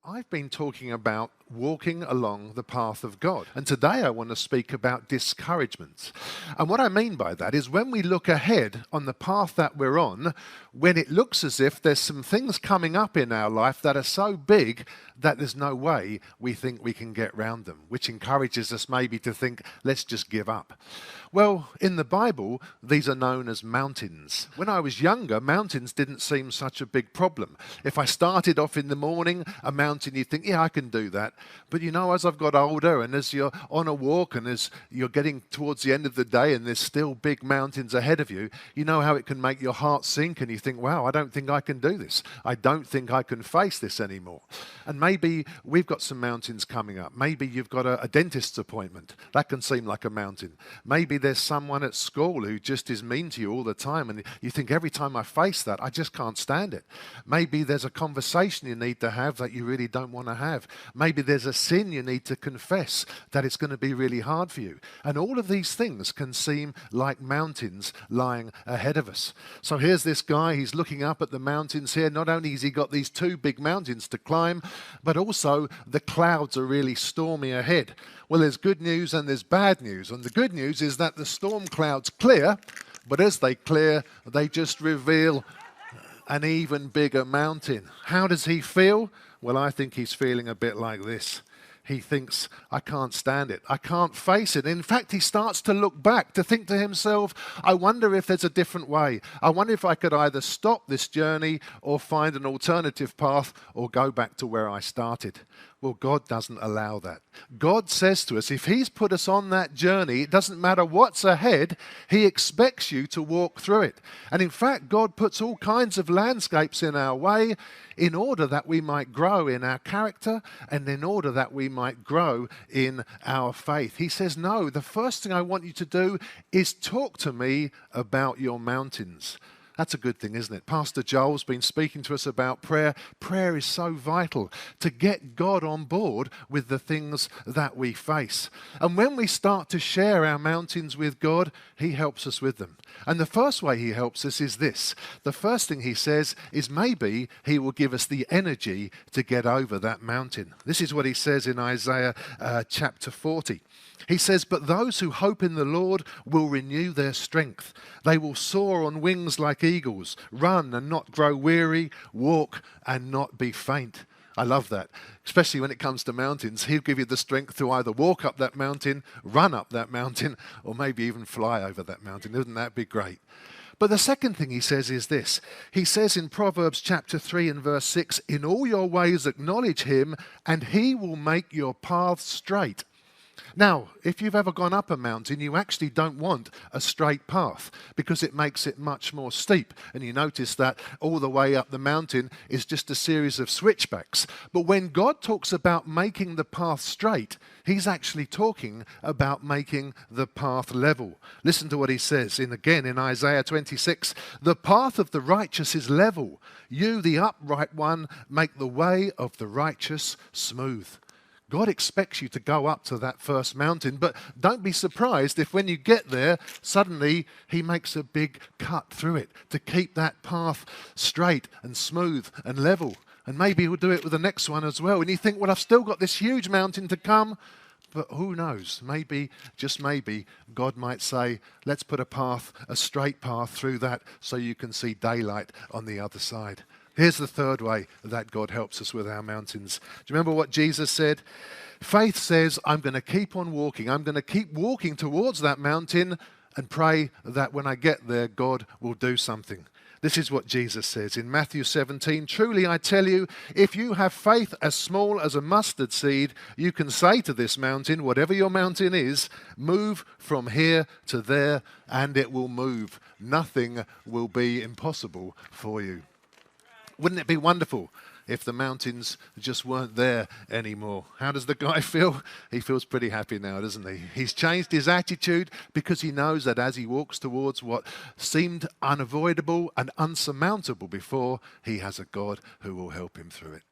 I've been talking about walking along the path of God. And today I want to speak about discouragement. And what I mean by that is when we look ahead on the path that we're on, when it looks as if there's some things coming up in our life that are so big that there's no way we think we can get round them, which encourages us maybe to think, let's just give up. Well, in the Bible, these are known as mountains. When I was younger, mountains didn't seem such a big problem. If I started off in the morning, a mountain, you think, yeah, I can do that. But you know, as I've got older and as you're on a walk and as you're getting towards the end of the day and there's still big mountains ahead of you, you know how it can make your heart sink and you think, wow, I don't think I can do this. I don't think I can face this anymore. And maybe we've got some mountains coming up. Maybe you've got a dentist's appointment. That can seem like a mountain. Maybe there's someone at school who just is mean to you all the time and you think every time I face that, I just can't stand it. Maybe there's a conversation you need to have that you really don't want to have. Maybe there's a sin you need to confess that it's going to be really hard for you. And all of these things can seem like mountains lying ahead of us. So here's this guy, he's looking up at the mountains here. Not only has he got these two big mountains to climb, but also the clouds are really stormy ahead. Well, there's good news and there's bad news. And the good news is that the storm clouds clear, but as they clear, they just reveal an even bigger mountain. How does he feel? Well, I think he's feeling a bit like this. He thinks, I can't stand it. I can't face it. In fact, he starts to look back, to think to himself, I wonder if there's a different way. I wonder if I could either stop this journey or find an alternative path or go back to where I started. Well, God doesn't allow that. God says to us, if He's put us on that journey, it doesn't matter what's ahead, He expects you to walk through it. And in fact, God puts all kinds of landscapes in our way in order that we might grow in our character and in order that we might grow in our faith. He says, no, the first thing I want you to do is talk to me about your mountains. That's a good thing, isn't it? Pastor Joel's been speaking to us about prayer. Prayer is so vital to get God on board with the things that we face. And when we start to share our mountains with God, He helps us with them. And the first way He helps us is this. The first thing He says is maybe He will give us the energy to get over that mountain. This is what He says in Isaiah chapter 40. He says, but those who hope in the Lord will renew their strength. They will soar on wings like eagles, run and not grow weary, walk and not be faint. I love that, especially when it comes to mountains. He'll give you the strength to either walk up that mountain, run up that mountain, or maybe even fly over that mountain. Wouldn't that be great? But the second thing He says is this. He says in Proverbs chapter 3 and verse 6, in all your ways acknowledge Him, and He will make your paths straight. Now, if you've ever gone up a mountain, you actually don't want a straight path because it makes it much more steep. And you notice that all the way up the mountain is just a series of switchbacks. But when God talks about making the path straight, He's actually talking about making the path level. Listen to what He says in Isaiah 26, the path of the righteous is level. You, the upright one, make the way of the righteous smooth. God expects you to go up to that first mountain, but don't be surprised if when you get there, suddenly He makes a big cut through it to keep that path straight and smooth and level. And maybe He'll do it with the next one as well. And you think, well, I've still got this huge mountain to come, but who knows? Maybe, just maybe, God might say, let's put a straight path through that so you can see daylight on the other side. Here's the third way that God helps us with our mountains. Do you remember what Jesus said? Faith says, I'm going to keep on walking. I'm going to keep walking towards that mountain and pray that when I get there, God will do something. This is what Jesus says in Matthew 17. Truly I tell you, if you have faith as small as a mustard seed, you can say to this mountain, whatever your mountain is, move from here to there, and it will move. Nothing will be impossible for you. Wouldn't it be wonderful if the mountains just weren't there anymore? How does the guy feel? He feels pretty happy now, doesn't he? He's changed his attitude because he knows that as he walks towards what seemed unavoidable and unsurmountable before, he has a God who will help him through it.